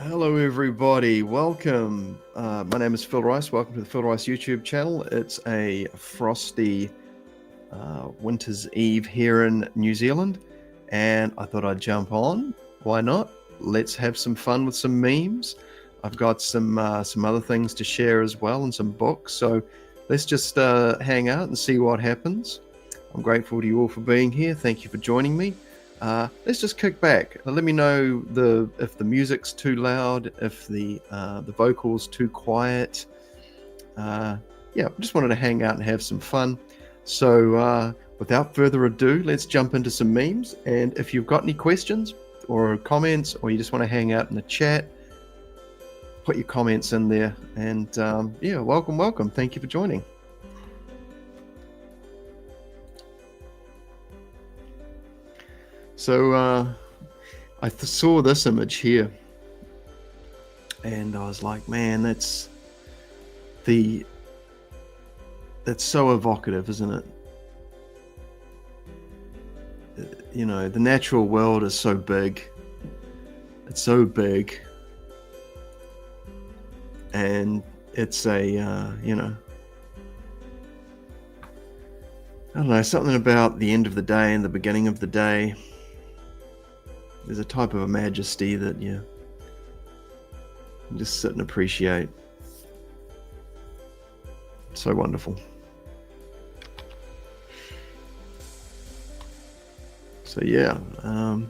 Hello, everybody. Welcome. My name is Phil Rice. Welcome to the Phil Rice YouTube channel. It's a frosty winter's eve here in New Zealand, and I thought I'd jump on. Why not? Let's have some fun with some memes. I've got some other things to share as well, and some books. So let's just hang out and see what happens. I'm grateful to you all for being here. Thank you for joining me. Let's just kick back. Let me know if the music's too loud, if the vocals too quiet. Yeah, just wanted to hang out and have some fun. So without further ado, let's jump into some memes. And if you've got any questions or comments, or you just want to hang out in the chat, put your comments in there. And yeah, welcome. Thank you for joining. So I saw this image here, and I was like, man, that's so evocative, isn't it? You know, the natural world is so big. It's so big, and it's a you know, I don't know, something about the end of the day and the beginning of the day. There's a type of a majesty that you just sit and appreciate. So wonderful. So yeah, oh,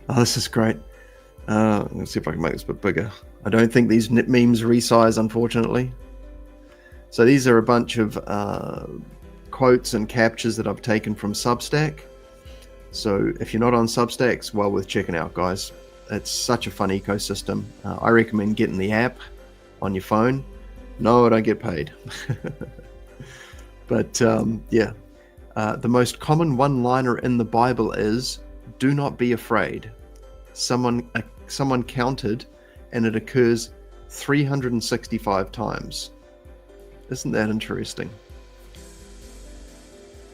this is great. Let's see if I can make this a bit bigger. I don't think these memes resize, unfortunately. So these are a bunch of quotes and captures that I've taken from Substack. So if you're not on Substack, it's well worth checking out, guys. It's such a fun ecosystem. I recommend getting the app on your phone. No, I don't get paid. But yeah, the most common one-liner in the Bible is, "Do not be afraid." Someone counted, and it occurs 365 times. Isn't that interesting?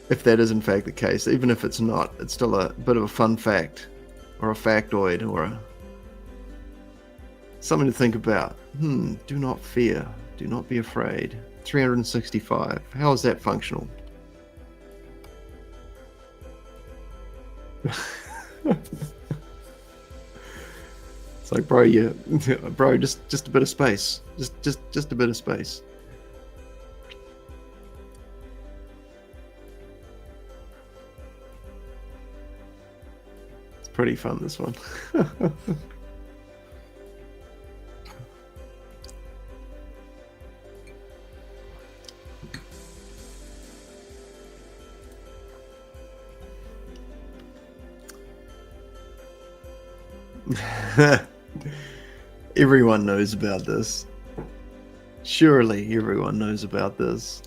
If that is in fact the case, even if it's not, it's still a bit of a fun fact, or a factoid, or something to think about. Do not fear, do not be afraid. 365. How is that functional? It's like, bro, bro, just a bit of space. Just a bit of space. Pretty fun, this one. Everyone knows about this. Surely everyone knows about this.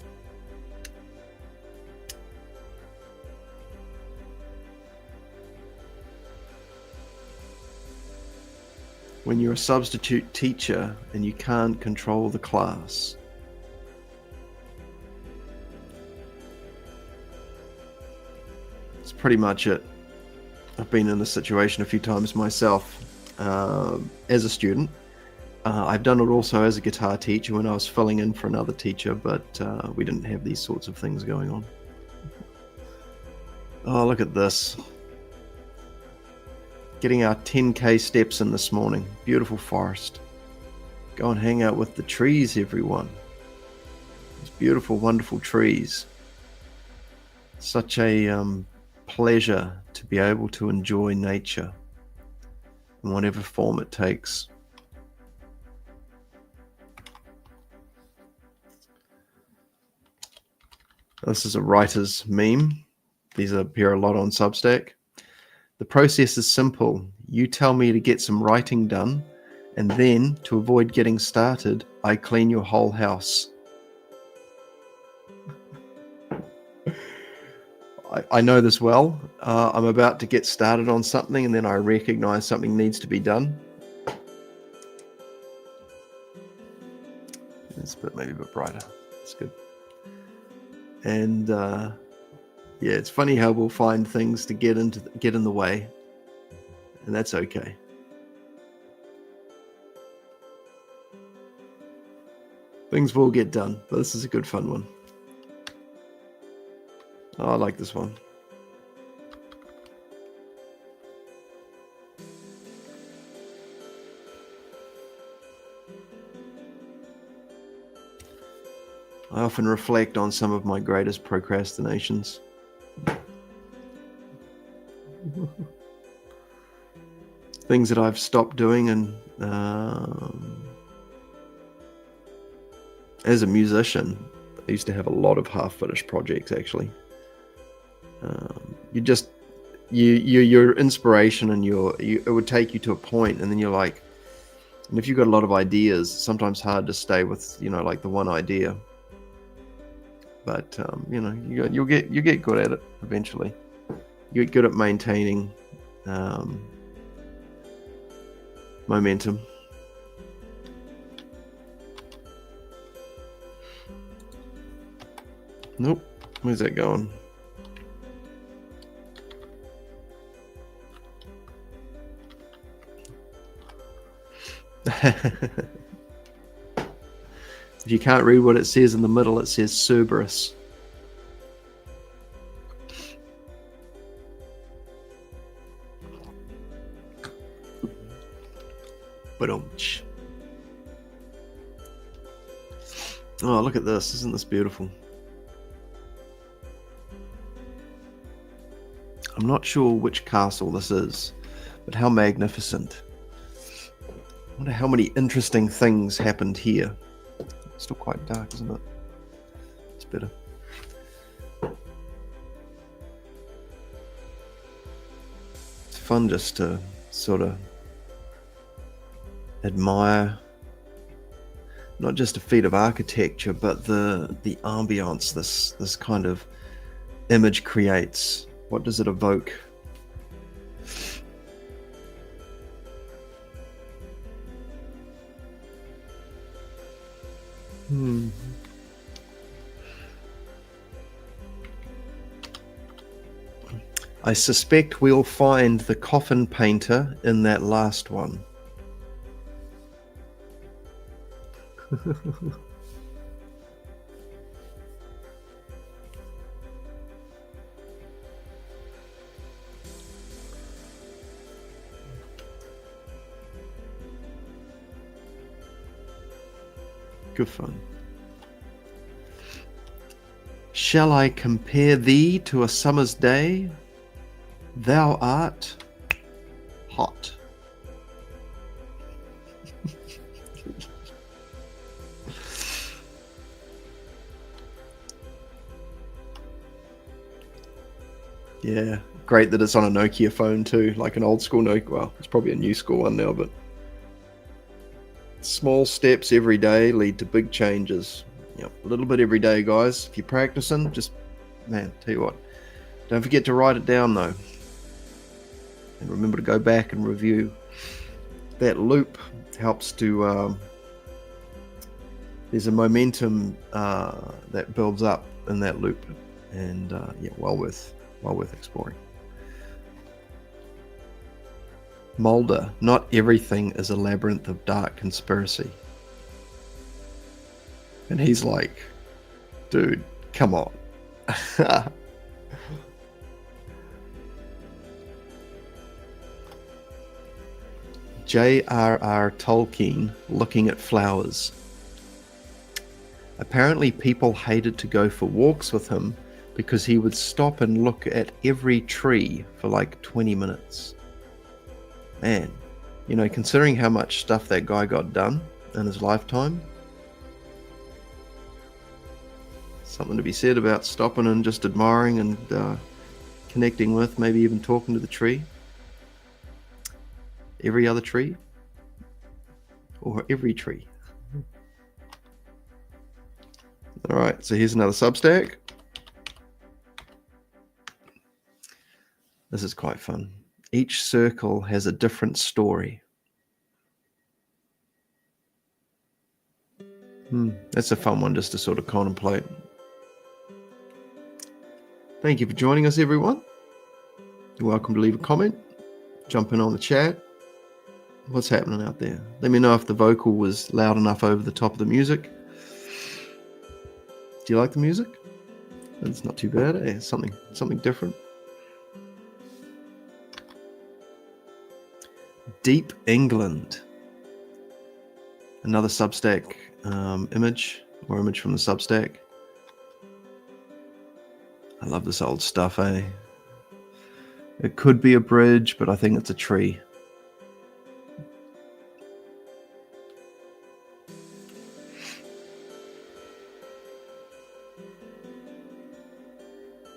When you're a substitute teacher and you can't control the class. That's pretty much it. I've been in this situation a few times myself as a student. I've done it also as a guitar teacher when I was filling in for another teacher, but we didn't have these sorts of things going on. Oh, look at this. Getting our 10K steps in this morning. Beautiful forest. Go and hang out with the trees, everyone. These beautiful, wonderful trees. Such a pleasure to be able to enjoy nature in whatever form it takes. This is a writer's meme. These appear a lot on Substack. The process is simple. You tell me to get some writing done, and then, to avoid getting started, I clean your whole house. I know this well. I'm about to get started on something, and then I recognize something needs to be done. It's maybe a bit brighter. It's good. And yeah, it's funny how we'll find things to get in the way, and that's okay. Things will get done, but this is a good fun one. Oh, I like this one. I often reflect on some of my greatest procrastinations. Things that I've stopped doing, and as a musician, I used to have a lot of half-finished projects. Actually, your inspiration and it would take you to a point, and then you're like, and if you've got a lot of ideas, sometimes hard to stay with, like the one idea. But you'll get good at it eventually. You get good at maintaining momentum. Nope. Where's that going? If you can't read what it says in the middle, it says Cerberus. Ba-dum-tsh. Oh, look at this. Isn't this beautiful? I'm not sure which castle this is, but how magnificent. I wonder how many interesting things happened here. It's still quite dark, isn't it? It's better. It's fun just to sort of admire not just a feat of architecture, but the ambience this kind of image creates. What does it evoke? I suspect we'll find the coffin painter in that last one. Good fun. Shall I compare thee to a summer's day? Thou art hot. Yeah, great that it's on a Nokia phone too, like an old school Nokia. Well, it's probably a new school one now, but small steps every day lead to big changes. Yep, a little bit every day, guys. If you're practicing, just, man, tell you what, don't forget to write it down though. And remember to go back and review. That loop helps to, there's a momentum that builds up in that loop, and yeah, well worth exploring. Mulder, not everything is a labyrinth of dark conspiracy. And he's like, dude, come on. J.R.R. Tolkien looking at flowers. Apparently people hated to go for walks with him because he would stop and look at every tree for like 20 minutes. Man, considering how much stuff that guy got done in his lifetime, something to be said about stopping and just admiring and connecting with, maybe even talking to the tree. Every other tree, or every tree. All right, so here's another Substack. This is quite fun. Each circle has a different story. That's a fun one just to sort of contemplate. Thank you for joining us, everyone. You're welcome to leave a comment, jump in on the chat. What's happening out there? Let me know if the vocal was loud enough over the top of the music. Do you like the music? It's not too bad, eh? Something different. Deep England. Another Substack image from the Substack. I love this old stuff, eh? It could be a bridge, but I think it's a tree.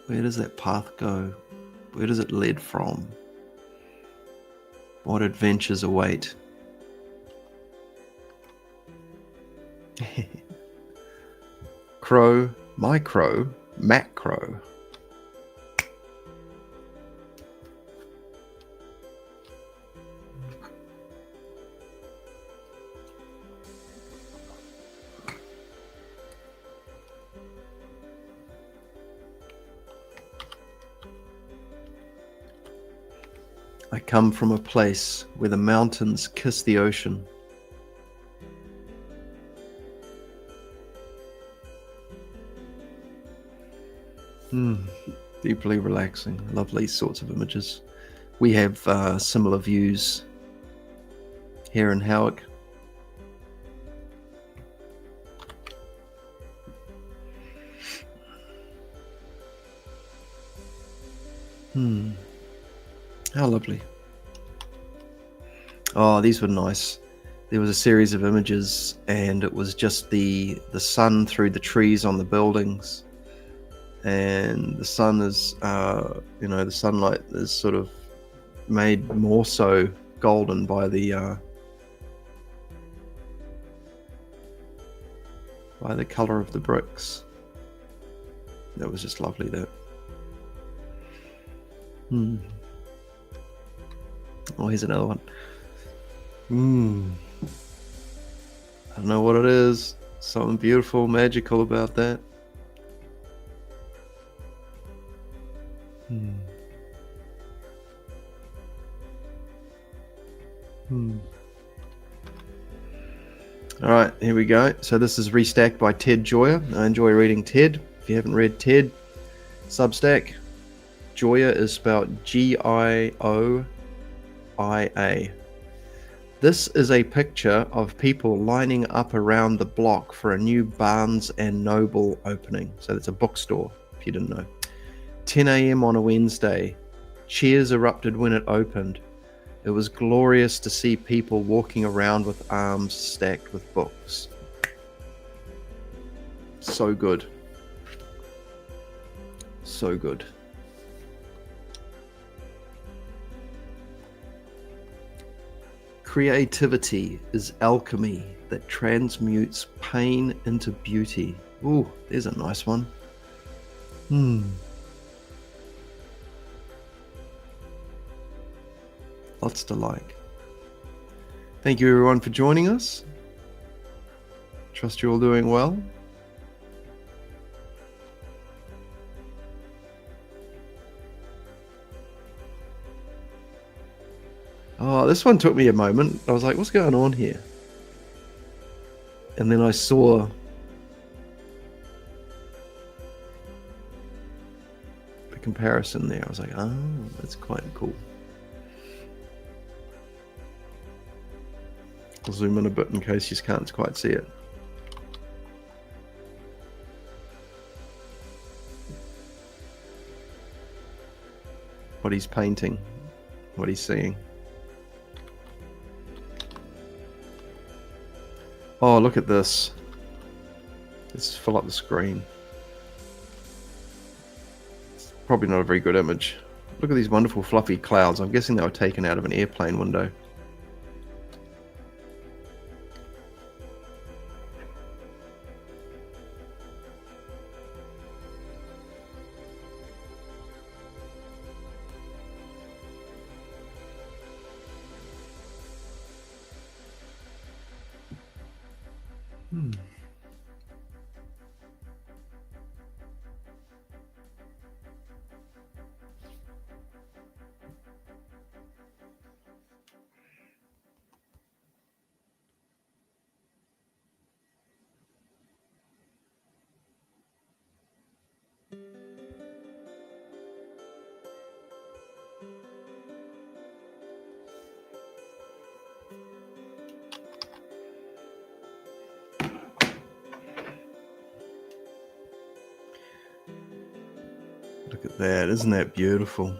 Where does that path go? Where does it lead from? What adventures await? Crow, my crow, Mac Crow. I come from a place where the mountains kiss the ocean. Deeply relaxing. Lovely sorts of images. We have similar views here in Howick. How lovely. Oh, these were nice. There was a series of images, and it was just the sun through the trees on the buildings, and the sun is, the sunlight is sort of made more so golden by the color of the bricks. That was just lovely. That. Oh, here's another one. I don't know what it is. Something beautiful, magical about that. All right, here we go. So this is Restacked by Ted Joya. I enjoy reading Ted. If you haven't read Ted, Substack. Joya is spelled Gioia. This is a picture of people lining up around the block for a new Barnes and Noble opening. So it's a bookstore, if you didn't know. 10 a.m. on a Wednesday. Cheers erupted when it opened. It was glorious to see people walking around with arms stacked with books. So good. So good. Creativity is alchemy that transmutes pain into beauty. Ooh, there's a nice one. Lots to like. Thank you everyone for joining us. Trust you're all doing well. Oh, this one took me a moment. I was like, what's going on here? And then I saw the comparison there. I was like, oh, that's quite cool. I'll zoom in a bit in case you can't quite see it. What he's painting, what he's seeing. Oh, look at this. Let's fill up the screen. It's probably not a very good image. Look at these wonderful fluffy clouds. I'm guessing they were taken out of an airplane window. Look at that. Isn't that beautiful?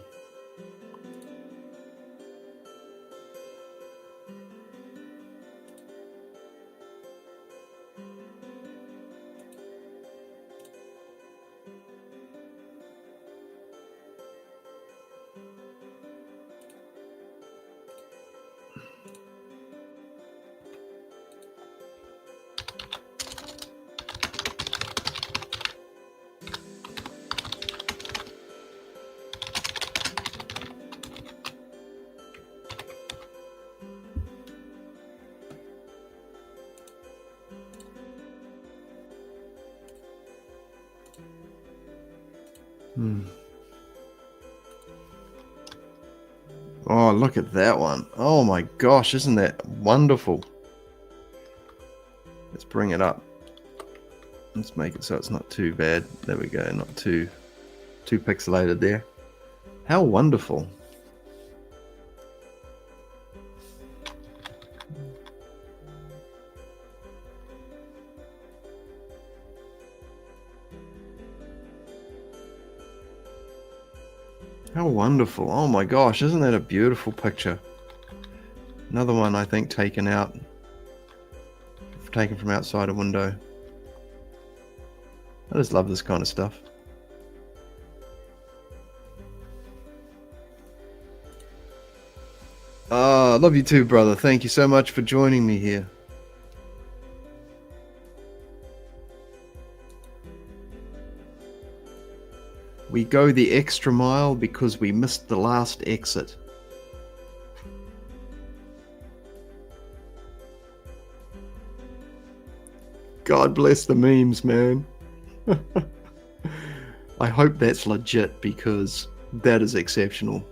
Oh, look at that one. Oh my gosh, isn't that wonderful? Let's bring it up. Let's make it so it's not too bad. There we go, not too pixelated there. How wonderful. How wonderful. Oh my gosh, isn't that a beautiful picture? Another one, I think, taken from outside a window. I just love this kind of stuff. I love you too, brother. Thank you so much for joining me here. We go the extra mile because we missed the last exit. God bless the memes, man. I hope that's legit because that is exceptional.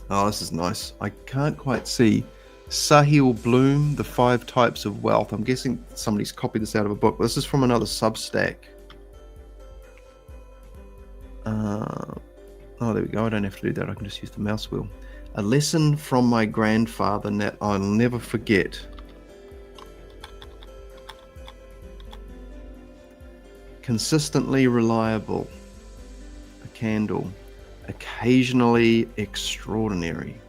Oh, this is nice. I can't quite see. Sahil Bloom, The 5 Types of Wealth. I'm guessing somebody's copied this out of a book. This is from another Substack. Oh, there we go. I don't have to do that. I can just use the mouse wheel. A lesson from my grandfather that I'll never forget. Consistently reliable. A candle. Occasionally extraordinary.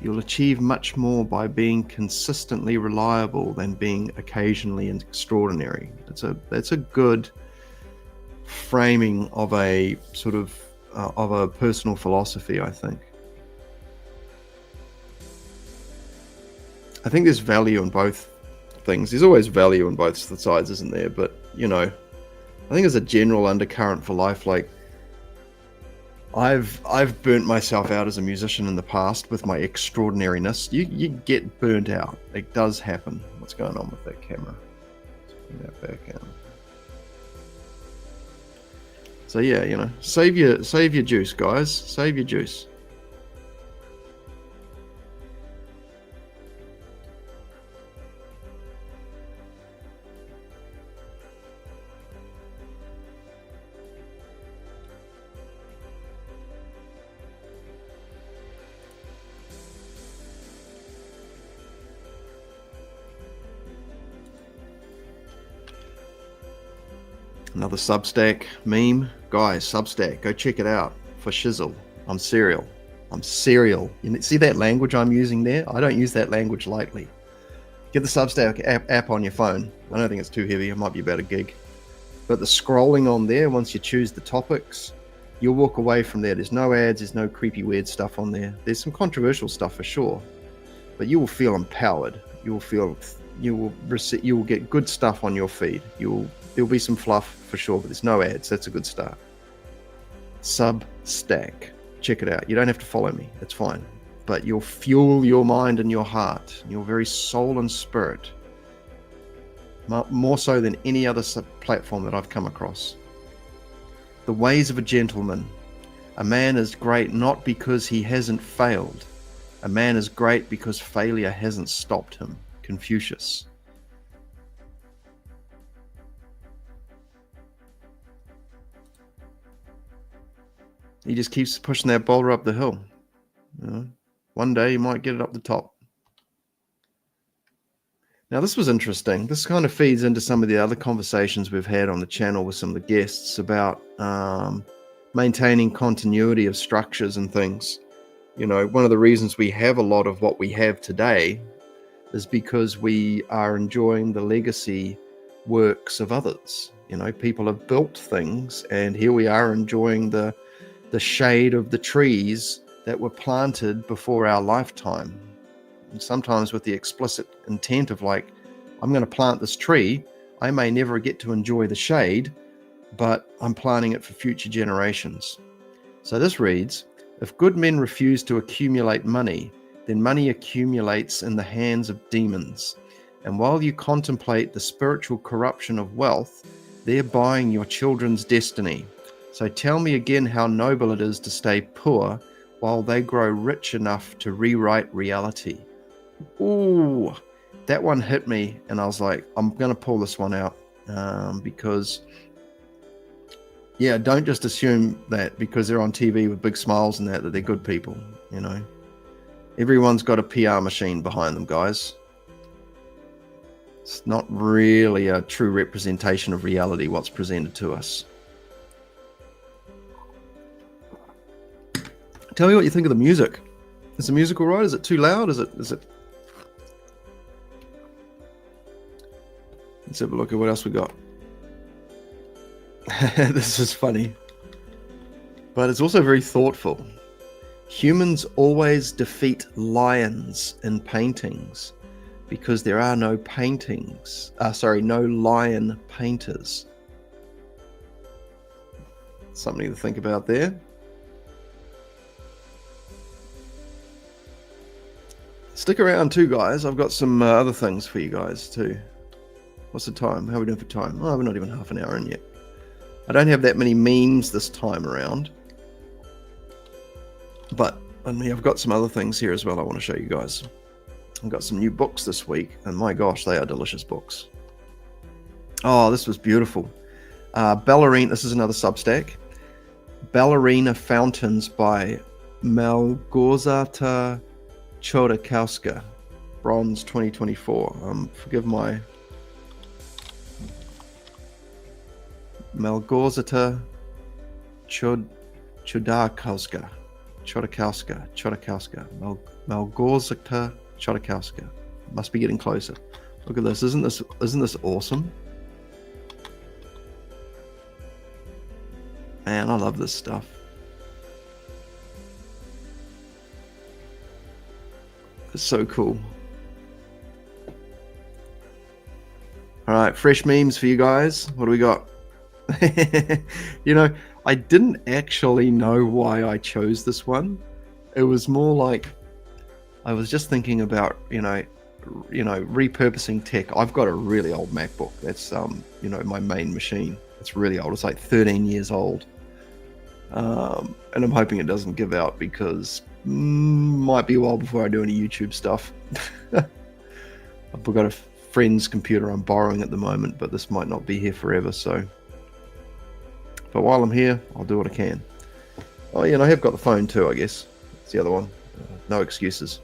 You'll achieve much more by being consistently reliable than being occasionally extraordinary. That's a good framing of a sort of a personal philosophy, I think. I think there's value in both things. There's always value on both sides, isn't there? But, you know, I think there's a general undercurrent for life. Like, I've burnt myself out as a musician in the past with my extraordinariness. You get burnt out. It does happen. What's going on with that camera? Let's bring that back in. So yeah, you know, save your juice, guys. Save your juice. Another Substack meme. Guys, Substack, go check it out for shizzle. I'm serial. You see that language I'm using there? I don't use that language lightly. Get the Substack app on your phone. I don't think it's too heavy. It might be about a gig. But the scrolling on there, once you choose the topics, you'll walk away from there. There's no ads. There's no creepy, weird stuff on there. There's some controversial stuff for sure. But you will feel empowered. You will get good stuff on your feed. There'll be some fluff for sure, but there's no ads. That's a good start. Substack. Check it out. You don't have to follow me. It's fine. But you'll fuel your mind and your heart, your very soul and spirit, more so than any other platform that I've come across. The ways of a gentleman. A man is great not because he hasn't failed. A man is great because failure hasn't stopped him. Confucius. He just keeps pushing that boulder up the hill. You know, one day you might get it up the top. Now, this was interesting. This kind of feeds into some of the other conversations we've had on the channel with some of the guests about maintaining continuity of structures and things. You know, one of the reasons we have a lot of what we have today is because we are enjoying the legacy works of others. You know, people have built things, and here we are enjoying the shade of the trees that were planted before our lifetime. And sometimes with the explicit intent of like, I'm going to plant this tree. I may never get to enjoy the shade, but I'm planting it for future generations. So this reads, if good men refuse to accumulate money, then money accumulates in the hands of demons. And while you contemplate the spiritual corruption of wealth, they're buying your children's destiny. So tell me again how noble it is to stay poor while they grow rich enough to rewrite reality. Ooh, that one hit me, and I was like, I'm going to pull this one out because, yeah, don't just assume that because they're on TV with big smiles and that they're good people, you know. Everyone's got a PR machine behind them, guys. It's not really a true representation of reality, what's presented to us. Tell me what you think of the music. Is the music all right? Is it too loud? Is it? Let's have a look at what else we got. This is funny. But it's also very thoughtful. Humans always defeat lions in paintings because there are no no lion painters. Something to think about there. Stick around too, guys. I've got some other things for you guys too. What's the time? How are we doing for time? Oh, we're not even half an hour in yet. I don't have that many memes this time around. But I mean, I've got some other things here as well I want to show you guys. I've got some new books this week, and my gosh, they are delicious books. Oh, this was beautiful. Ballerina, this is another Substack. Ballerina Fountains by Małgorzata Chodakowska, bronze 2024. Forgive my Małgorzata Chodakowska. Małgorzata Chodakowska. Must be getting closer. Look at this. Isn't this awesome? Man, I love this stuff. It's so cool. All right, fresh memes for you guys. What do we got? You know, I didn't actually know why I chose this one. It was more like I was just thinking about, you know, repurposing tech. I've got a really old MacBook. That's my main machine. It's really old. It's like 13 years old. And I'm hoping it doesn't give out because might be a while before I do any YouTube stuff. I've got a friend's computer I'm borrowing at the moment, but this might not be here forever, so. But while I'm here, I'll do what I can. Oh, yeah, and I have got the phone too, I guess. It's the other one. No excuses.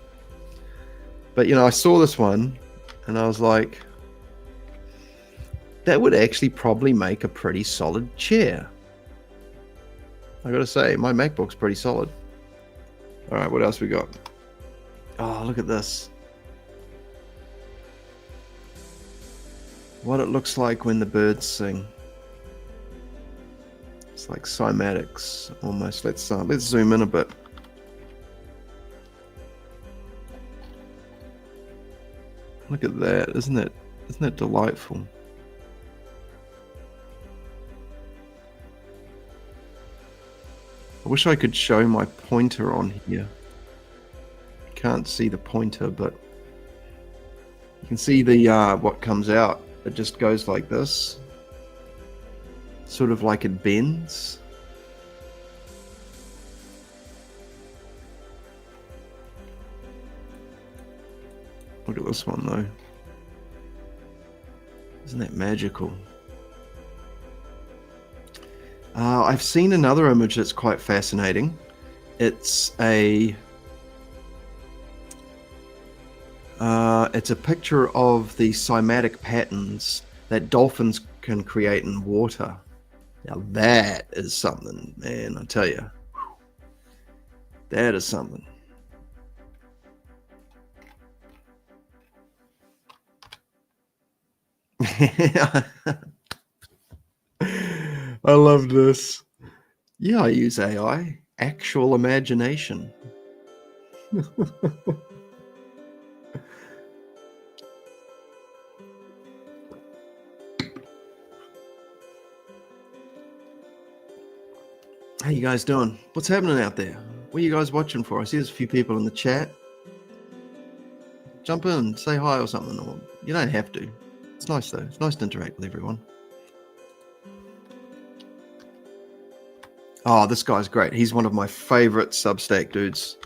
But, you know, I saw this one, and I was like, that would actually probably make a pretty solid chair. I gotta say, my MacBook's pretty solid. All right, what else we got? Oh, look at this. What it looks like when the birds sing. It's like cymatics almost. Let's zoom in a bit. Look at that. Isn't that delightful? I wish I could show my pointer on here. Can't see the pointer, but you can see the what comes out. It just goes like this. Sort of like it bends. Look at this one though. Isn't that magical? I've seen another image that's quite fascinating. It's a picture of the cymatic patterns that dolphins can create in water. Now that is something, man, I tell you. That is something. I love this. Yeah, I use AI. Actual imagination. How you guys doing? What's happening out there? What are you guys watching for? I see there's a few people in the chat. Jump in, say hi or something. Or you don't have to. It's nice though. It's nice to interact with everyone. Oh, this guy's great. He's one of my favorite Substack dudes.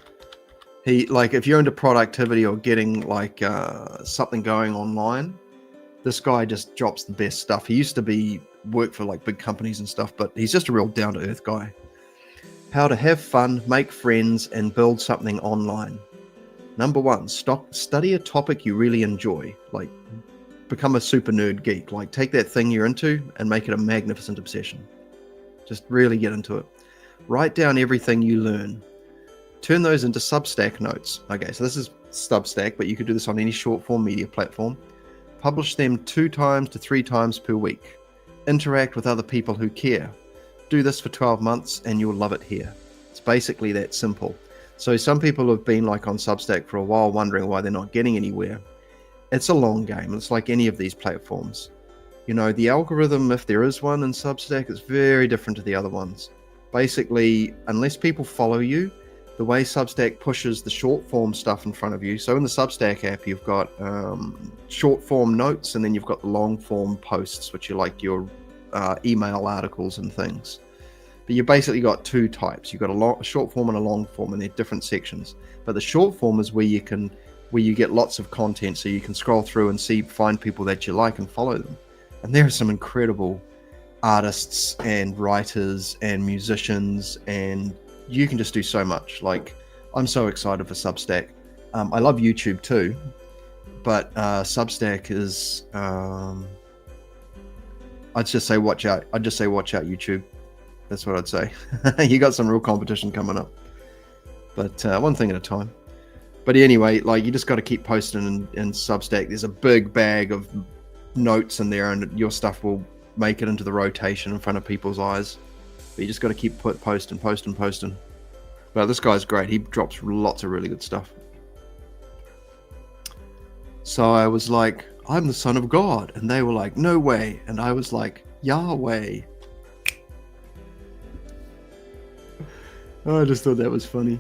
He, like, if you're into productivity or getting like something going online, this guy just drops the best stuff. He used to work for like big companies and stuff, but he's just a real down-to-earth guy. How to have fun, make friends, and build something online. Number one, study a topic you really enjoy. Like, become a super nerd geek. Like, take that thing you're into and make it a magnificent obsession. Just really get into it. Write down everything you learn. Turn those into Substack notes. Okay, so this is Substack, but you could do this on any short-form media platform. Publish them 2 times to 3 times per week. Interact with other people who care. Do this for 12 months and you'll love it here. It's basically that simple. So some people have been like on Substack for a while wondering why they're not getting anywhere. It's a long game. It's like any of these platforms. You know, the algorithm, if there is one in Substack, is very different to the other ones. Basically, unless people follow you, the way Substack pushes the short form stuff in front of you. So in the Substack app, you've got short form notes, and then you've got the long form posts, which are like your email articles and things. But you've basically got 2 types. You've got a short form and a long form, and they're different sections. But the short form is where you get lots of content, so you can scroll through and find people that you like and follow them. And there are some incredible artists and writers and musicians, and you can just do so much. Like, I'm so excited for Substack. I love YouTube too, but Substack is I'd just say watch out YouTube. That's what I'd say. You got some real competition coming up, but one thing at a time. But anyway, like, you just got to keep posting in Substack. There's a big bag of notes in there, and your stuff will make it into the rotation in front of people's eyes. But you just got to keep posting. But this guy's great. He drops lots of really good stuff. So I was like, I'm the son of God. And they were like, no way. And I was like, Yahweh. Oh, I just thought that was funny.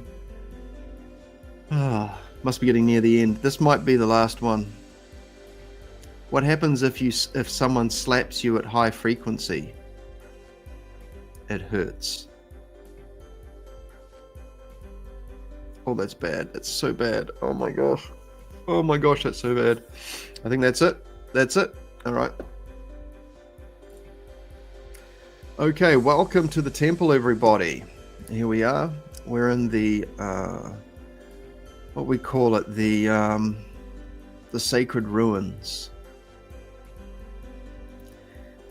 Must be getting near the end. This might be the last one. What happens if someone slaps you at high frequency? It hurts. Oh, that's bad. That's so bad. Oh my gosh. Oh my gosh, that's so bad. I think that's it. That's it. All right. Okay, welcome to the temple, everybody. Here we are. We're in the what we call it, the sacred ruins.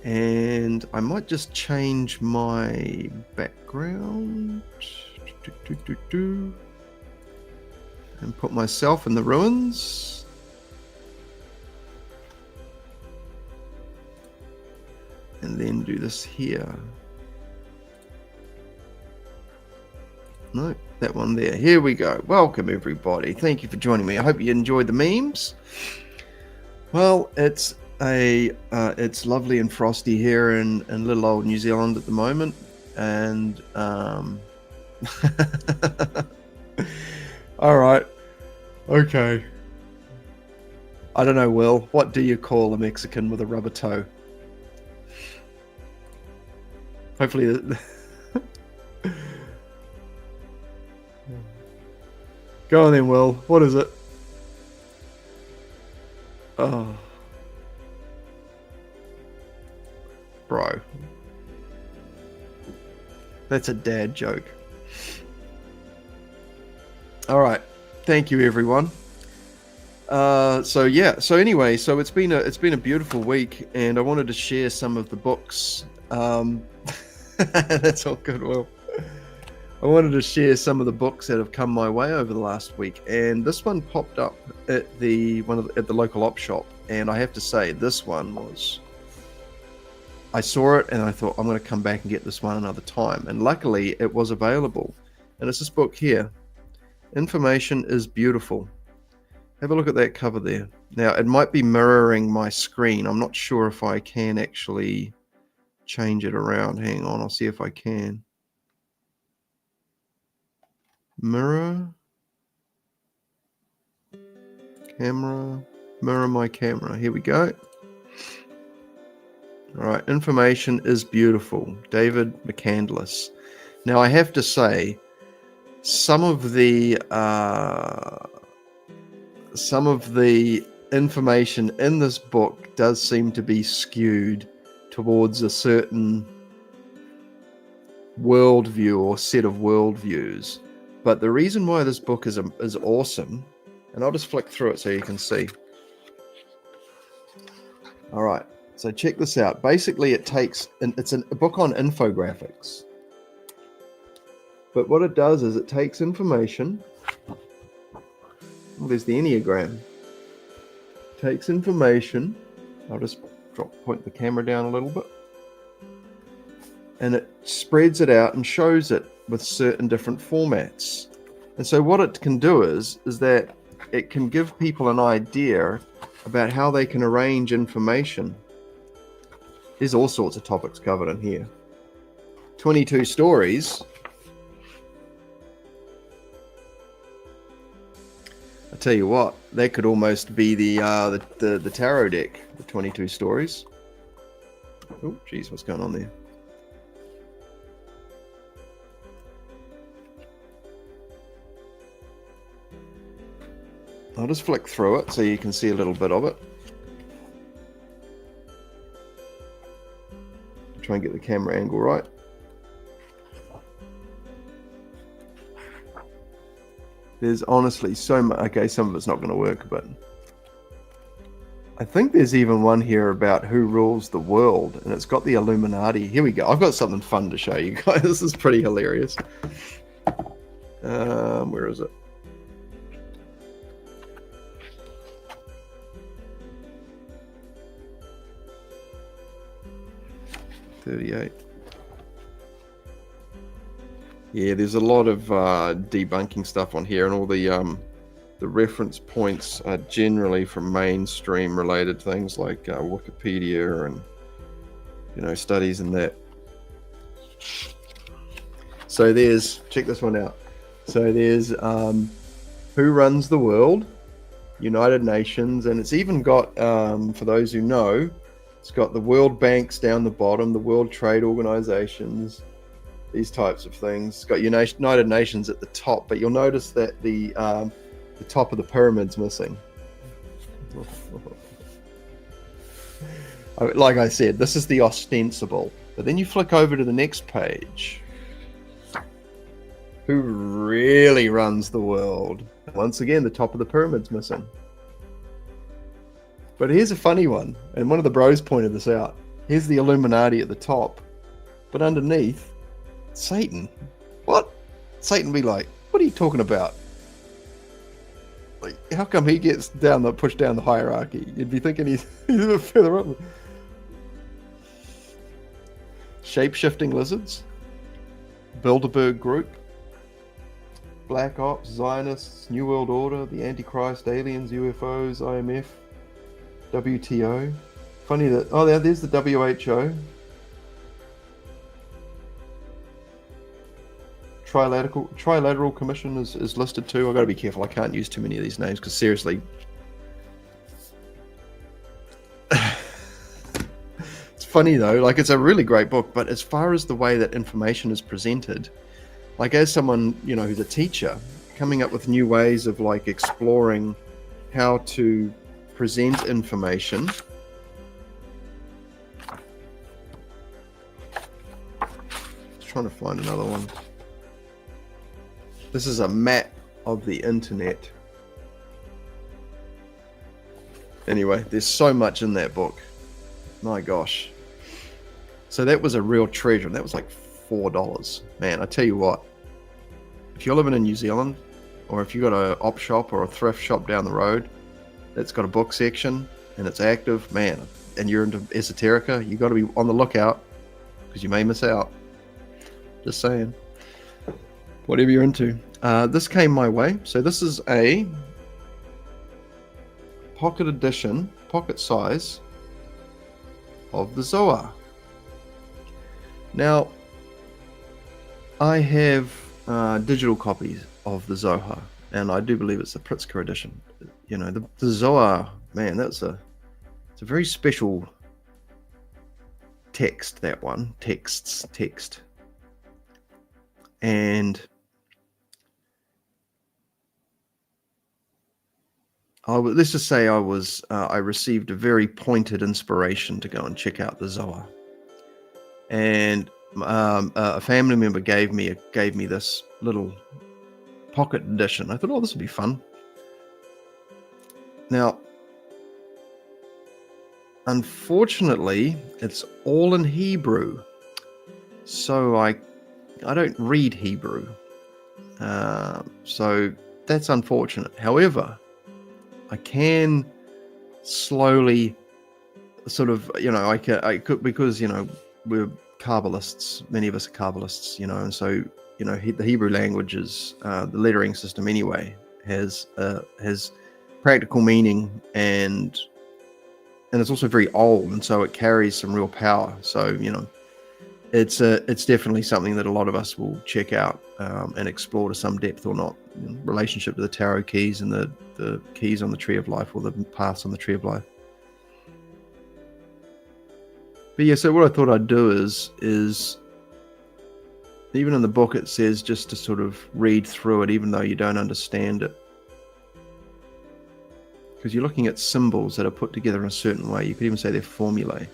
And I might just change my background and put myself in the ruins. And then do this here. No, that one there. Here we go. Welcome, everybody. Thank you for joining me. I hope you enjoyed the memes. Well, it's lovely and frosty here in little old New Zealand at the moment, and all right, okay. I don't know, Will. What do you call a Mexican with a rubber toe? Hopefully, go on then, Will. What is it? Oh. Bro. That's a dad joke. All right. Thank you, everyone. So anyway, so it's been a beautiful week, and I wanted to share some of the books. That's all good. Well, I wanted to share some of the books that have come my way over the last week, and this one popped up at the local op shop, and I have to say this one was. I saw it and I thought I'm going to come back and get this one another time, and luckily it was available, and it's this book here. Information is Beautiful. Have a look at that cover there. Now, it might be mirroring my screen. I'm not sure if I can actually change it around. Hang on, I'll see if I can. Mirror. Camera. Mirror my camera. Here we go. All right, Information is Beautiful. David McCandless. Now, I have to say, some of the information in this book does seem to be skewed towards a certain worldview or set of worldviews. But the reason why this book is awesome, and I'll just flick through it so you can see. All right, so check this out. Basically, it's a book on infographics. But what it does is it takes information. Well, there's the Enneagram. Takes information. I'll just point the camera down a little bit. And it spreads it out and shows it with certain different formats. And so what it can do is that it can give people an idea about how they can arrange information. There's all sorts of topics covered in here. 22 stories. I tell you what, that could almost be the tarot deck, the 22 stories. Oh, geez, what's going on there? I'll just flick through it so you can see a little bit of it. Try and get the camera angle right. There's honestly so much. Okay, some of it's not going to work, but I think there's even one here about who rules the world, and it's got the Illuminati. Here we go. I've got something fun to show you guys. This is pretty hilarious. Where is it? $38. Yeah, there's a lot of debunking stuff on here, and all the reference points are generally from mainstream related things like Wikipedia and studies and that. So check this one out. So there's who runs the world, United Nations, and it's even got for those who know, it's got the World Banks down the bottom, the World Trade Organizations. These types of things. It's got United Nations at the top, but you'll notice that the top of the pyramid's missing. Like I said, this is the ostensible. But then you flick over to the next page. Who really runs the world? Once again, the top of the pyramid's missing. But here's a funny one, and one of the bros pointed this out. Here's the Illuminati at the top, but underneath, Satan. What? Satan be like, what are you talking about? Like, how come he gets pushed down the hierarchy? You'd be thinking he's a bit further up. Shape-shifting lizards. Bilderberg Group. Black Ops, Zionists, New World Order, the Antichrist, aliens, UFOs, IMF, WTO. Funny that, there's the WHO. Trilateral Commission is listed too. I've got to be careful. I can't use too many of these names because seriously, it's funny though. Like, it's a really great book, but as far as the way that information is presented, like as someone who's a teacher, coming up with new ways of like exploring how to present information trying to find another one. This is a map of the internet. Anyway, there's so much in that book. My gosh. So that was a real treasure. That was like $4. Man, I tell you what, if you're living in New Zealand, or if you've got a op shop or a thrift shop down the road that's got a book section and it's active, man, and you're into esoterica, you got to be on the lookout because you may miss out. Just saying. Whatever you're into. This came my way. So this is a pocket edition, pocket size of the Zohar. Now, I have digital copies of the Zohar, and I do believe it's the Pritzker edition. You know, the Zohar, man, it's a very special text, that one. Text. And let's just say I received a very pointed inspiration to go and check out the Zohar. And a family member gave me this little pocket edition. I thought, oh, this would be fun. Now, unfortunately, it's all in Hebrew, so I don't read Hebrew, so that's unfortunate. However, I can slowly sort of, I could, because, we're Kabbalists, many of us are Kabbalists, and so, the Hebrew language is, the lettering system anyway, has practical meaning, and it's also very old, and so it carries some real power. So, it's definitely something that a lot of us will check out and explore to some depth or not. Relationship to the tarot keys and the keys on the tree of life, or the paths on the tree of life. But yeah, so what I thought I'd do is even in the book it says just to sort of read through it, even though you don't understand it. Because you're looking at symbols that are put together in a certain way. You could even say they're formulae.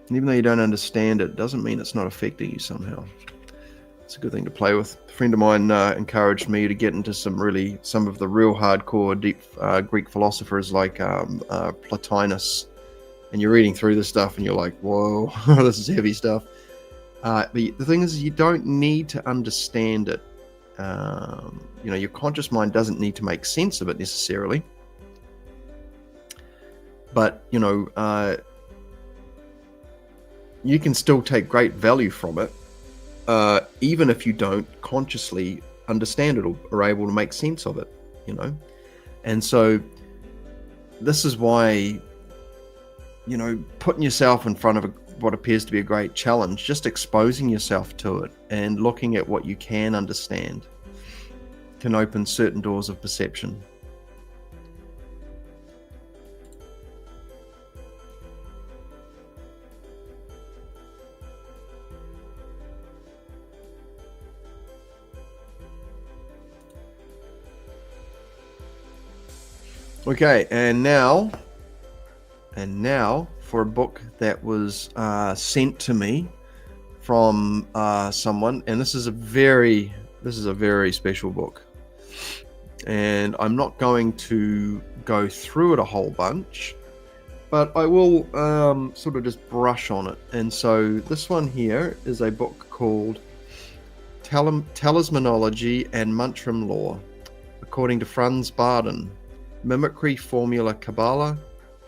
And even though you don't understand it, doesn't mean it's not affecting you somehow. It's a good thing to play with. A friend of mine encouraged me to get into some of the real hardcore deep Greek philosophers like Plotinus. And you're reading through this stuff and you're like, whoa, this is heavy stuff. But the thing is, you don't need to understand it. Your conscious mind doesn't need to make sense of it necessarily. But, you can still take great value from it, even if you don't consciously understand it or are able to make sense of it, And so this is why, putting yourself in front of what appears to be a great challenge, just exposing yourself to it and looking at what you can understand can open certain doors of perception. Okay, and now for a book that was sent to me from someone, and this is a very special book, and I'm not going to go through it a whole bunch, but I will sort of just brush on it. And so this one here is a book called Talismanology and Mantram Law, according to Franz Barden. Mimicry Formula Kabbalah,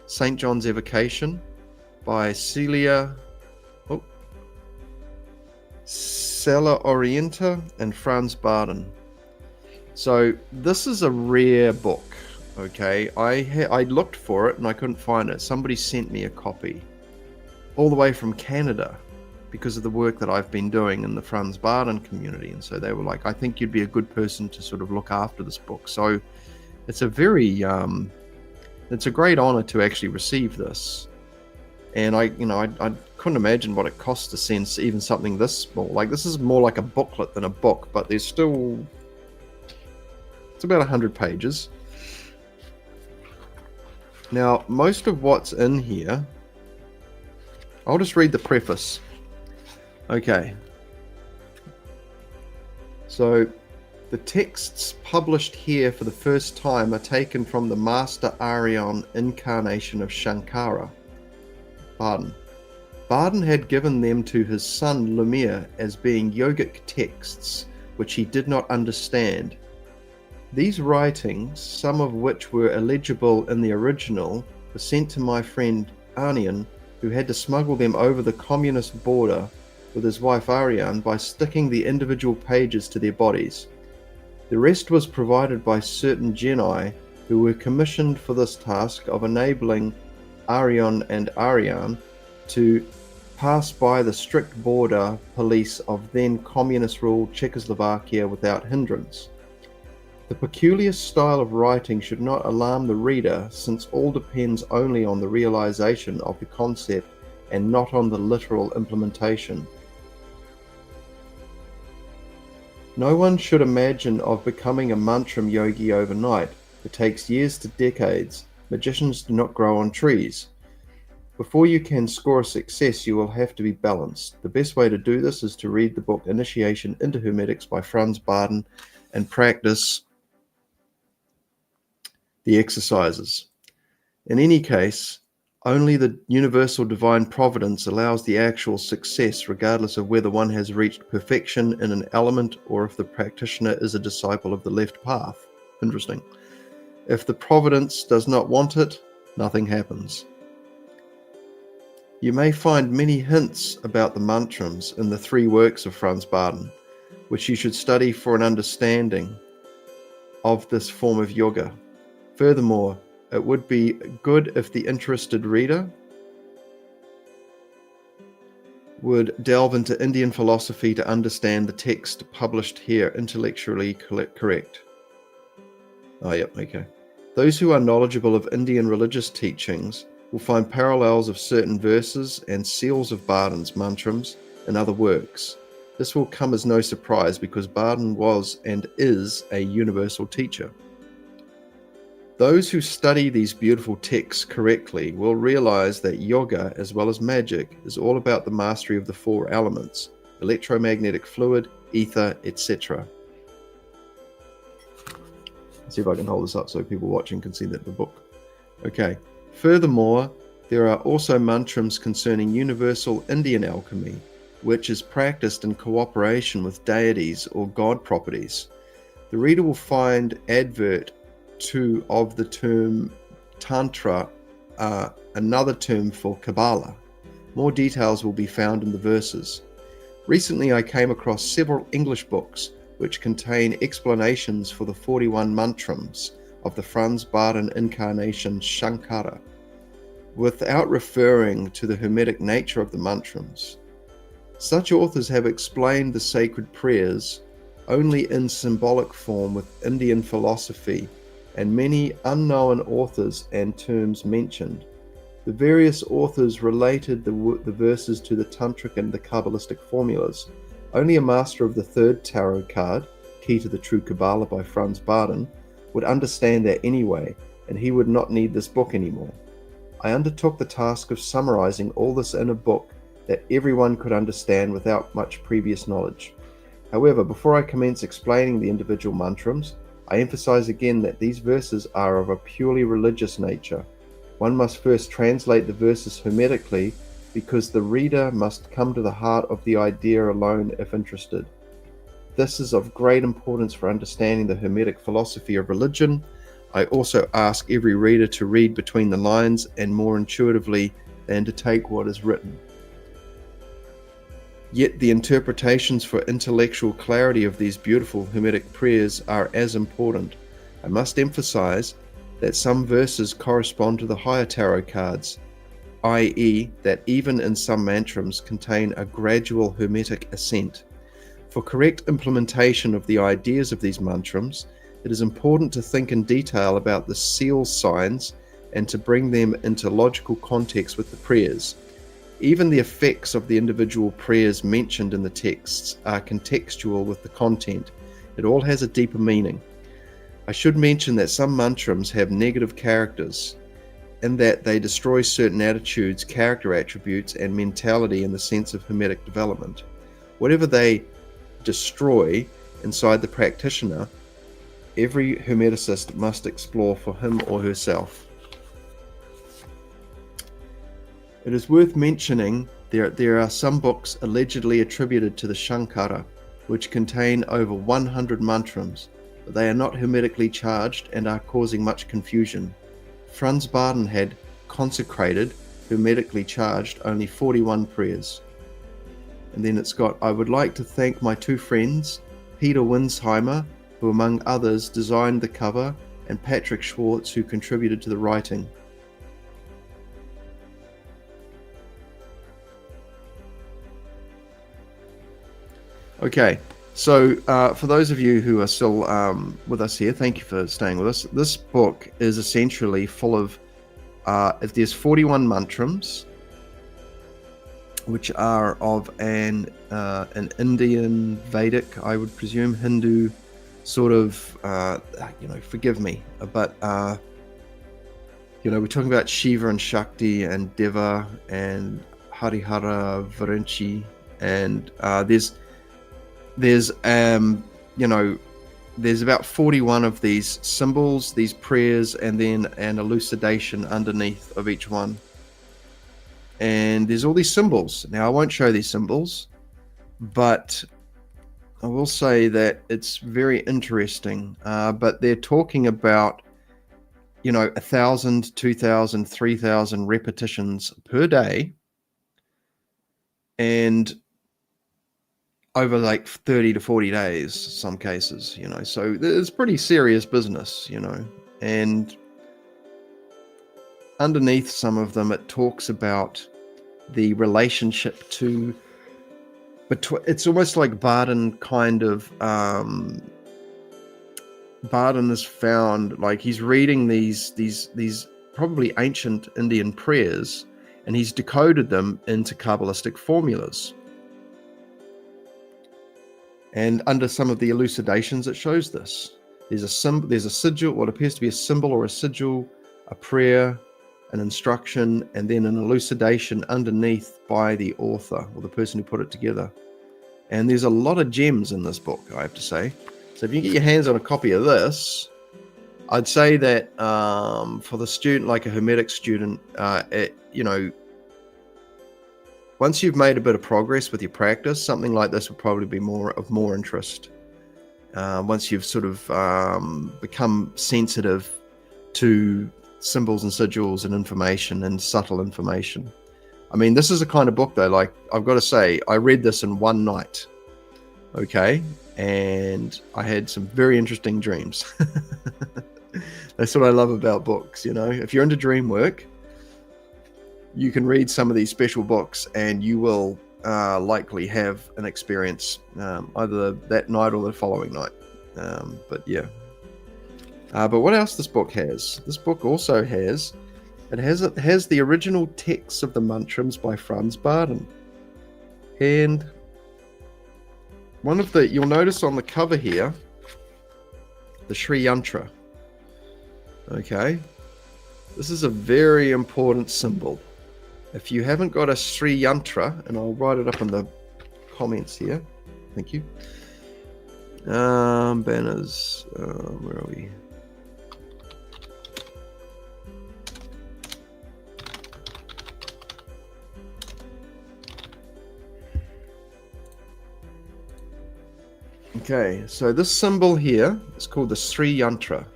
St. John's Evocation by Celia Orienta and Franz Barden. So this is a rare book, okay? I looked for it and I couldn't find it. Somebody sent me a copy all the way from Canada because of the work that I've been doing in the Franz Barden community. And so they were like, I think you'd be a good person to sort of look after this book. So it's a very, it's a great honor to actually receive this. And I couldn't imagine what it costs to send even something this small. Like, this is more like a booklet than a book, but there's still, it's about 100 pages. Now, most of what's in here, I'll just read the preface. Okay. So the texts published here for the first time are taken from the Master Aryan incarnation of Shankara, Bardhan. Bardhan had given them to his son Lumiere as being yogic texts, which he did not understand. These writings, some of which were illegible in the original, were sent to my friend Aryan, who had to smuggle them over the communist border with his wife Aryan by sticking the individual pages to their bodies. The rest was provided by certain genii who were commissioned for this task of enabling Aryan and Aryan to pass by the strict border police of then communist-ruled Czechoslovakia without hindrance. The peculiar style of writing should not alarm the reader, since all depends only on the realization of the concept and not on the literal implementation. No one should imagine of becoming a mantram yogi overnight. It takes years to decades. Magicians do not grow on trees. Before you can score a success, you will have to be balanced. The best way to do this is to read the book Initiation into Hermetics by Franz Bardhan and practice the exercises. In any case, only the universal divine providence allows the actual success, regardless of whether one has reached perfection in an element or if the practitioner is a disciple of the left path. Interesting. If the providence does not want it, nothing happens. You may find many hints about the mantrams in the 3 works of Franz Bardhan, which you should study for an understanding of this form of yoga. Furthermore, it would be good if the interested reader would delve into Indian philosophy to understand the text published here intellectually correct. Oh, yep, okay. Those who are knowledgeable of Indian religious teachings will find parallels of certain verses and seals of Bardhan's mantrams in other works. This will come as no surprise because Bardhan was and is a universal teacher. Those who study these beautiful texts correctly will realize that yoga, as well as magic, is all about the mastery of the 4 elements: electromagnetic fluid, ether, etc. Let's see if I can hold this up so people watching can see that the book. Okay. Furthermore, there are also mantrams concerning universal Indian alchemy, which is practiced in cooperation with deities or god properties. The reader will find advert 2 of the term Tantra, another term for Kabbalah. More details will be found in the verses. Recently, I came across several English books which contain explanations for the 41 mantrams of the Franz Bardhan incarnation Shankara, without referring to the hermetic nature of the mantrams. Such authors have explained the sacred prayers only in symbolic form with Indian philosophy and many unknown authors and terms mentioned. The various authors related the verses to the Tantric and the Kabbalistic formulas. Only a master of the 3rd tarot card, Key to the True Kabbalah by Franz Bardhan, would understand that anyway, and he would not need this book anymore. I undertook the task of summarizing all this in a book that everyone could understand without much previous knowledge. However, before I commence explaining the individual mantrams, I emphasize again that these verses are of a purely religious nature. One must first translate the verses hermetically because the reader must come to the heart of the idea alone if interested. This is of great importance for understanding the Hermetic philosophy of religion. I also ask every reader to read between the lines and more intuitively than to take what is written. Yet the interpretations for intellectual clarity of these beautiful Hermetic prayers are as important. I must emphasize that some verses correspond to the higher tarot cards, i.e. that even in some mantrams contain a gradual Hermetic ascent. For correct implementation of the ideas of these mantrams, it is important to think in detail about the seal signs and to bring them into logical context with the prayers. Even the effects of the individual prayers mentioned in the texts are contextual with the content. It all has a deeper meaning. I should mention that some mantrams have negative characters, in that they destroy certain attitudes, character attributes, and mentality in the sense of Hermetic development. whatever they destroy inside the practitioner, every Hermeticist must explore for him or herself. It is worth mentioning there are some books allegedly attributed to the Shankara, which contain over 100 mantrams, but they are not hermetically charged and are causing much confusion. Franz Baden had consecrated, hermetically charged, only 41 prayers. And then it's got, I would like to thank my two friends, Peter Winsheimer, who among others designed the cover, and Patrick Schwartz, who contributed to the writing. Okay, so for those of you who are still with us here, thank you for staying with us. This book is essentially full of, if there's 41 mantrams, which are of an Indian, Vedic, I would presume, Hindu sort of, forgive me, but, we're talking about Shiva and Shakti and Deva and Harihara, Virinchi, and there's about 41 of these symbols, these prayers, and then an elucidation underneath of each one. And there's all these symbols. Now, I won't show these symbols, but I will say that it's very interesting. But they're talking about, 1,000, 2,000, 3,000 repetitions per day, and over like 30 to 40 days, some cases, so it's pretty serious business, and underneath some of them, it talks about the relationship to, it's almost like Baden kind of, Baden is found, like he's reading these probably ancient Indian prayers, and he's decoded them into Kabbalistic formulas. And under some of the elucidations, it shows this. There's a sigil, what appears to be a symbol or a sigil, a prayer, an instruction, and then an elucidation underneath by the author or the person who put it together. And there's a lot of gems in this book, I have to say. So if you can get your hands on a copy of this, I'd say that for the student, like a Hermetic student, once you've made a bit of progress with your practice, something like this will probably be of more interest. Once you've sort of become sensitive to symbols and sigils and information and subtle information. I mean, this is a kind of book, though, like, I've got to say, I read this in one night, okay? And I had some very interesting dreams. That's what I love about books, If you're into dream work, you can read some of these special books and you will likely have an experience either that night or the following night. But yeah. But what else this book has? This book also has the original texts of the mantrams by Franz Baden. And you'll notice on the cover here, the Sri Yantra. Okay. This is a very important symbol. If you haven't got a Sri Yantra, and I'll write it up in the comments here. Thank you. Banners. Where are we? Okay, so this symbol here is called the Sri Yantra,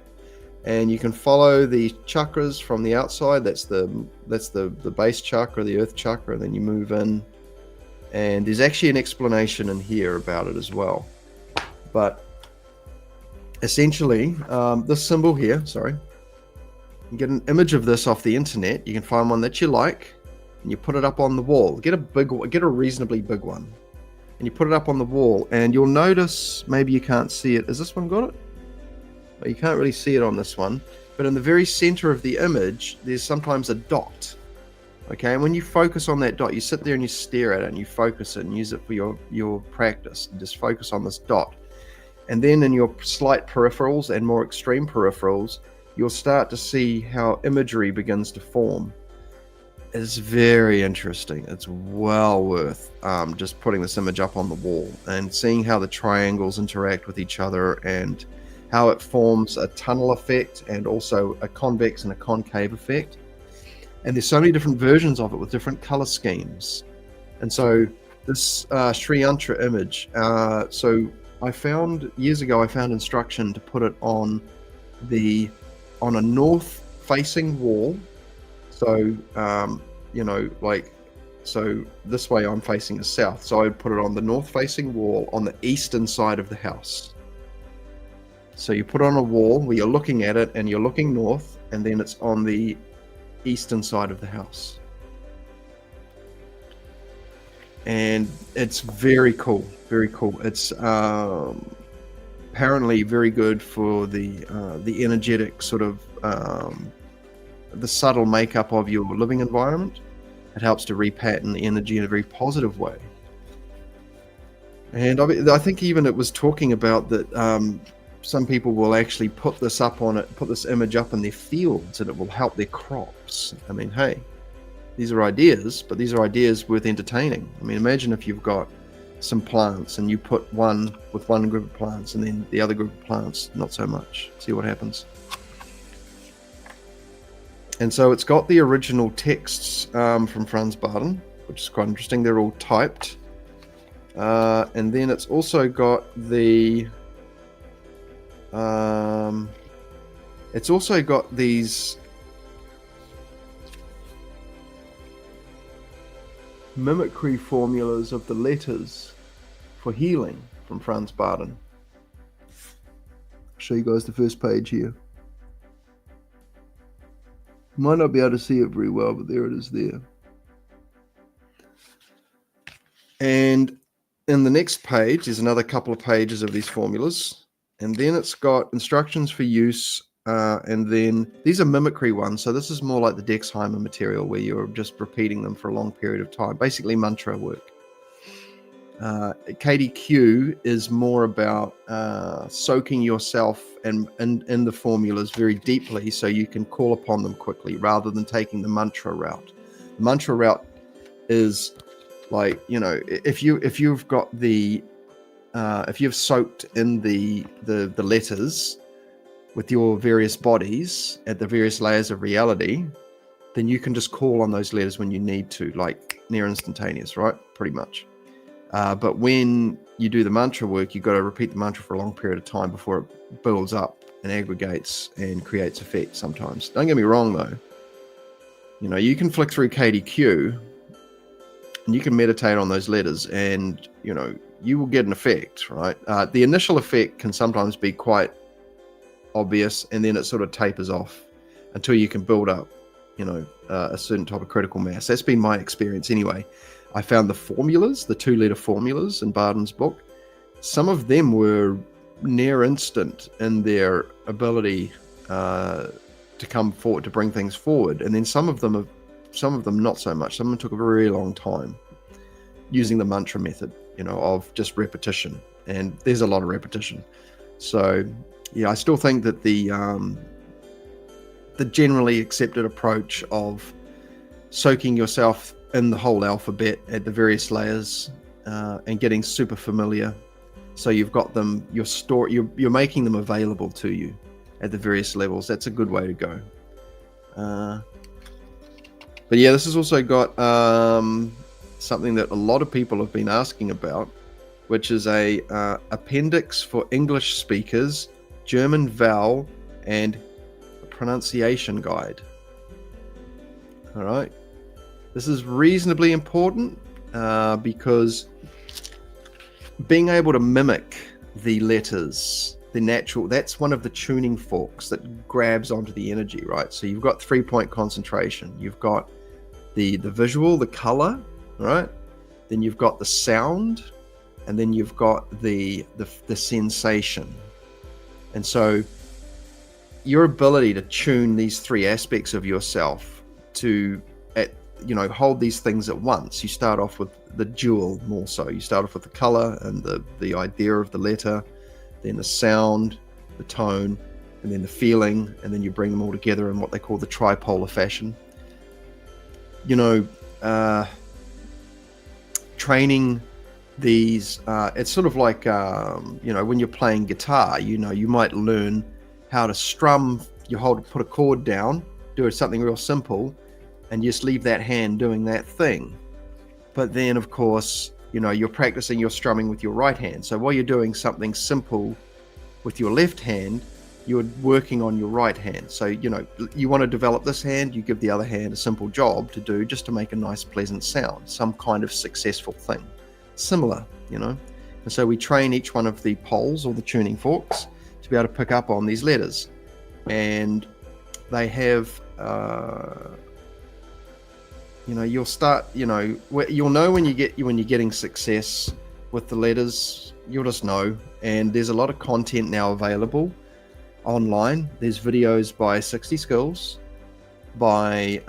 and you can follow the chakras from the outside. That's the base chakra, the earth chakra, and then you move in, and there's actually an explanation in here about it as well. But essentially, this symbol here, sorry, you can get an image of this off the internet. You can find one that you like, and you put it up on the wall. Get a reasonably big one. And you put it up on the wall, and you'll notice, maybe you can't see it. Has this one got it? Well, you can't really see it on this one, but in the very center of the image, there's sometimes a dot. Okay, and when you focus on that dot, you sit there and you stare at it and you focus it and use it for your practice. And just focus on this dot. And then in your slight peripherals and more extreme peripherals, you'll start to see how imagery begins to form. It's very interesting. It's well worth just putting this image up on the wall and seeing how the triangles interact with each other and how it forms a tunnel effect and also a convex and a concave effect. And there's so many different versions of it with different color schemes. And so this Sri Yantra image, so I found years ago, I found instruction to put it on a north facing wall. So, so this way I'm facing the south. So I'd put it on the north facing wall on the eastern side of the house. So you put it on a wall where you're looking at it and you're looking north, and then it's on the eastern side of the house. And it's very cool, very cool. It's apparently very good for the energetic sort of the subtle makeup of your living environment. It helps to repattern the energy in a very positive way. And I think even it was talking about that some people will actually put this image up in their fields, and it will help their crops. I mean, hey, these are ideas, but these are ideas worth entertaining. I mean, imagine if you've got some plants and you put one with one group of plants and then the other group of plants not so much. See what happens. And so it's got the original texts from Franz Baden, which is quite interesting. They're all typed. And then it's also got these mimicry formulas of the letters for healing from Franz Baden. I'll show you guys the first page here. You might not be able to see it very well, but there it is there. And in the next page, there's another couple of pages of these formulas. And then it's got instructions for use. And then these are mimicry ones. So this is more like the Dexheimer material where you're just repeating them for a long period of time. Basically mantra work. KDQ is more about soaking yourself in the formulas very deeply so you can call upon them quickly rather than taking the mantra route. The mantra route is like, if you've got if you've soaked in the letters with your various bodies at the various layers of reality, then you can just call on those letters when you need to, like near instantaneous, right? Pretty much. But when you do the mantra work, you've got to repeat the mantra for a long period of time before it builds up and aggregates and creates effect sometimes. Don't get me wrong, though. You can flick through KDQ and you can meditate on those letters and, you will get an effect, right? The initial effect can sometimes be quite obvious, and then it sort of tapers off until you can build up, a certain type of critical mass. That's been my experience anyway. I found the formulas, the 2-letter formulas in Baden's book, some of them were near instant in their ability to come forward, to bring things forward. And then some of them not so much. Some of them took a very long time using the mantra method, of just repetition. And there's a lot of repetition. So, yeah, I still think that the generally accepted approach of soaking yourself in the whole alphabet at the various layers and getting super familiar, so you've got them, you're making them available to you at the various levels. That's a good way to go. But yeah, this has also got something that a lot of people have been asking about, which is a appendix for English speakers, German vowel and pronunciation guide. All right. This is reasonably important because being able to mimic the letters, that's one of the tuning forks that grabs onto the energy, right? So you've got 3-point concentration. You've got the visual, the color, right? Then you've got the sound, and then you've got the sensation. And so your ability to tune these 3 aspects of yourself to hold these things at once. You start off with the jewel more so. You start off with the color and the idea of the letter, then the sound, the tone, and then the feeling, and then you bring them all together in what they call the tripolar fashion. you know, training these, it's sort of like, you know, when you're playing guitar, you know, you might learn how to strum, put a chord down, do something real simple, and just leave that hand doing that thing. But then, of course, you know, you're practicing your strumming with your right hand. So while you're doing something simple with your left hand, you're working on your right hand. So, you know, you want to develop this hand, you give the other hand a simple job to do just to make a nice, pleasant sound, some kind of successful thing. Similar, you know. And so we train each one of the poles or the tuning forks to be able to pick up on these letters. And they have, you know, you'll start, you know, you'll know when you're getting success with the letters. You'll just know. And there's a lot of content now available online. There's videos by 60 Skills, by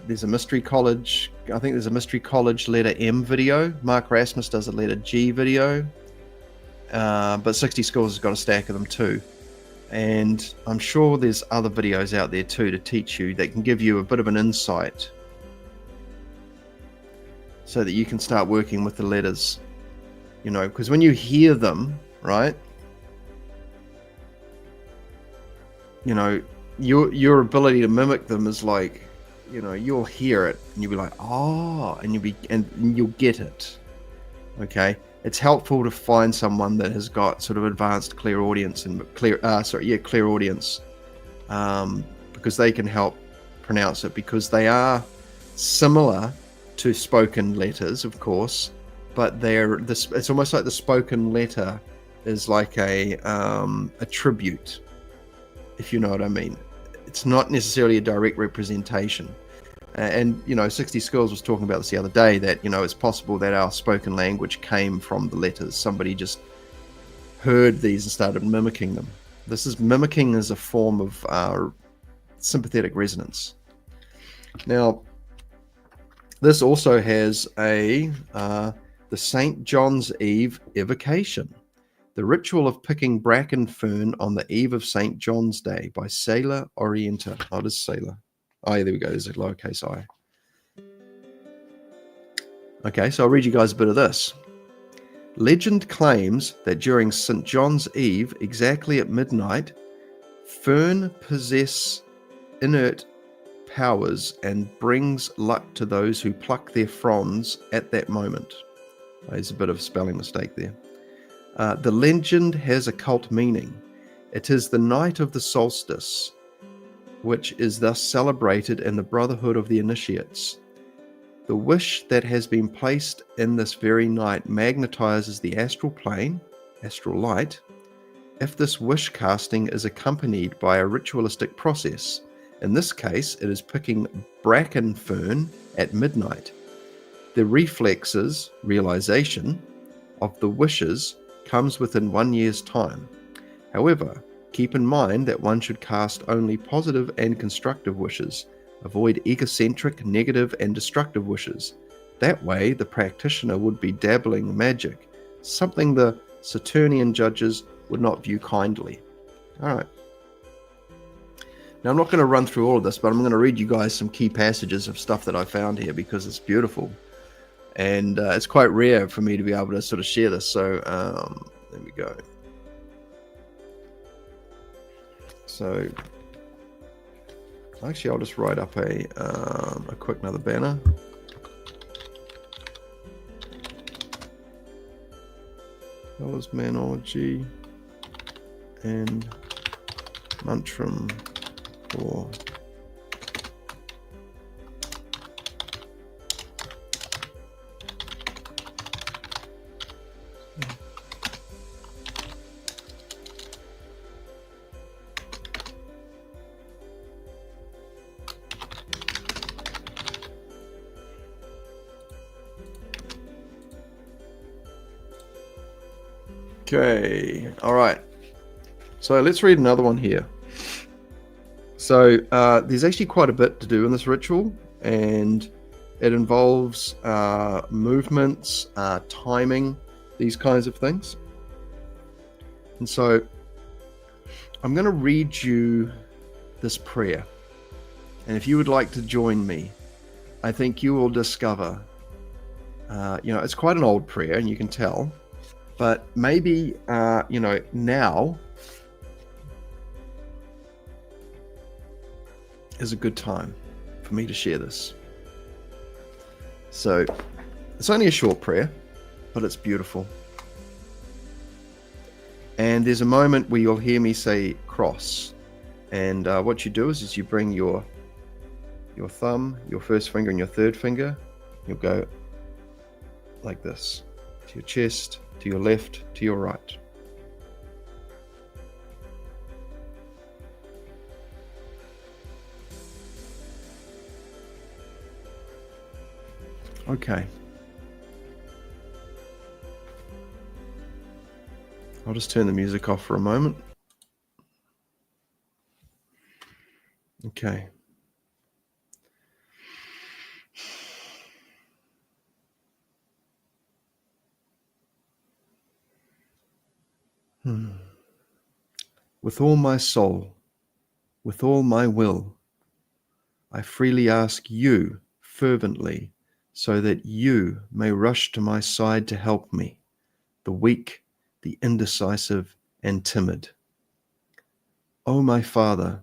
there's a Mystery College, I think there's a Mystery College letter M video. Mark Rasmus does a letter G video, but 60 Skills has got a stack of them too. And I'm sure there's other videos out there too to teach you that can give you a bit of an insight so that you can start working with the letters, you know, because when you hear them, right, you know, your ability to mimic them is like, you know, you'll hear it and you'll be like, oh, and you'll get it. Okay, it's helpful to find someone that has got sort of advanced clairaudience and clairaudience, because they can help pronounce it, because they are similar to spoken letters, of course, but it's almost like the spoken letter is like a tribute, if you know what I mean. It's not necessarily a direct representation. And, you know, 60 Skills was talking about this the other day, that, you know, it's possible that our spoken language came from the letters. Somebody just heard these and started mimicking them. Mimicking is a form of sympathetic resonance. Now, this also has the St. John's Eve evocation. The ritual of picking bracken fern on the eve of St. John's Day by Sailor Orienta. Oh, it is Sailor. Oh, yeah, there we go. There's a lowercase I. Okay, so I'll read you guys a bit of this. Legend claims that during St. John's Eve, exactly at midnight, fern possess inert powers and brings luck to those who pluck their fronds at that moment. There's a bit of a spelling mistake there. The legend has occult meaning. It is the night of the solstice, which is thus celebrated in the Brotherhood of the Initiates. The wish that has been placed in this very night magnetizes the astral plane, astral light, if this wish casting is accompanied by a ritualistic process. In this case, it is picking bracken fern at midnight. The realization of the wishes comes within 1 year's time. However, keep in mind that one should cast only positive and constructive wishes. Avoid egocentric, negative, and destructive wishes. That way, the practitioner would be dabbling in magic, something the Saturnian judges would not view kindly. All right. Now, I'm not going to run through all of this, but I'm going to read you guys some key passages of stuff that I found here because it's beautiful. And it's quite rare for me to be able to sort of share this. So there we go. So actually, I'll just write up a quick another banner. Talismanology and Mantram for Okay, all right. So let's read another one here. So there's actually quite a bit to do in this ritual, and it involves movements, timing, these kinds of things. And so I'm going to read you this prayer. And if you would like to join me, I think you will discover, it's quite an old prayer, and you can tell, but maybe, now is a good time for me to share this. So it's only a short prayer, but it's beautiful. And there's a moment where you'll hear me say cross. And what you do is you bring your thumb, your first finger, and your third finger. You'll go like this, to your chest, to your left, to your right. Okay. I'll just turn the music off for a moment. Okay. With all my soul, with all my will, I freely ask you fervently, so that you may rush to my side to help me, the weak, the indecisive, and timid. O my Father,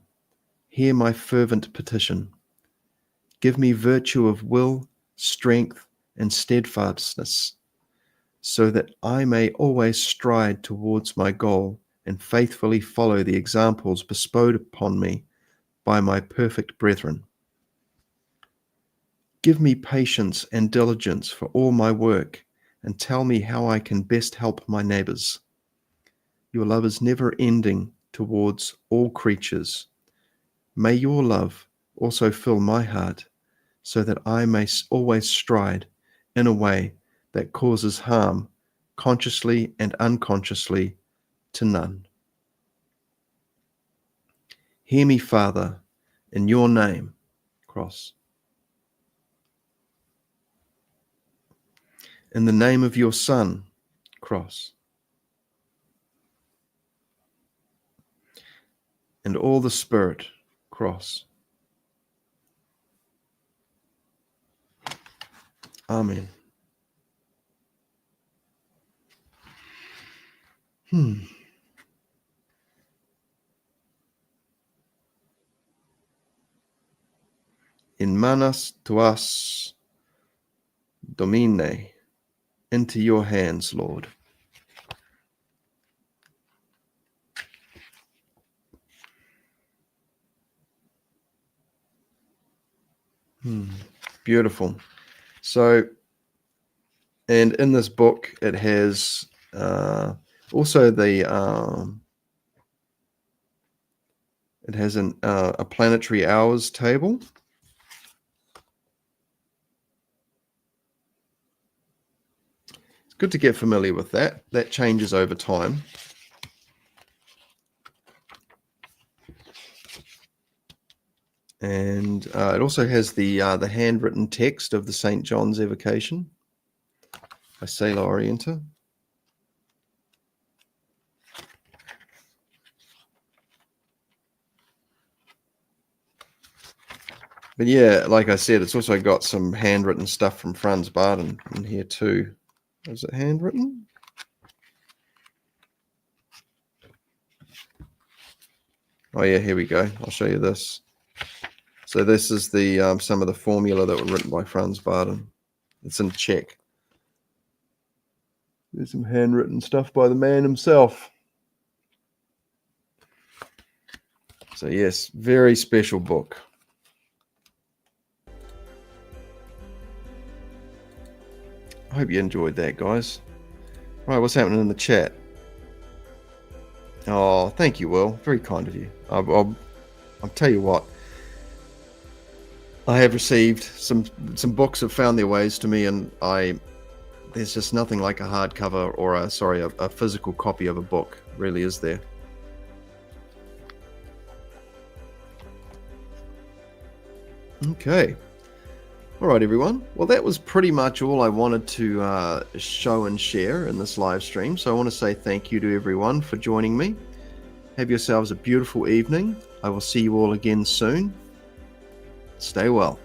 hear my fervent petition. Give me virtue of will, strength, and steadfastness, so that I may always stride towards my goal and faithfully follow the examples bestowed upon me by my perfect brethren. Give me patience and diligence for all my work, and tell me how I can best help my neighbors. Your love is never ending towards all creatures. May your love also fill my heart, so that I may always stride in a way that causes harm, consciously and unconsciously, to none. Hear me, Father, in your name, cross. In the name of your Son, cross. And all the Spirit, cross. Amen. In manos tuas, Domine, into your hands, Lord. Beautiful. So, and in this book, it has also it has a planetary hours table. It's good to get familiar with that. That changes over time. And it also has the handwritten text of the St. John's Evocation by Sailor Orienta. But yeah, like I said, it's also got some handwritten stuff from Franz Baden in here too. Is it handwritten? Oh yeah, here we go. I'll show you this. So this is the some of the formula that were written by Franz Baden. It's in Czech. There's some handwritten stuff by the man himself. So yes, very special book. I hope you enjoyed that, guys. Right, what's happening in the chat? Oh, thank you, Will. Very kind of you. I'll tell you what. I have received some books have found their ways to me, and there's just nothing like a hardcover or a physical copy of a book. Really, is there? Okay. All right, everyone. Well, that was pretty much all I wanted to show and share in this live stream. So I want to say thank you to everyone for joining me. Have yourselves a beautiful evening. I will see you all again soon. Stay well.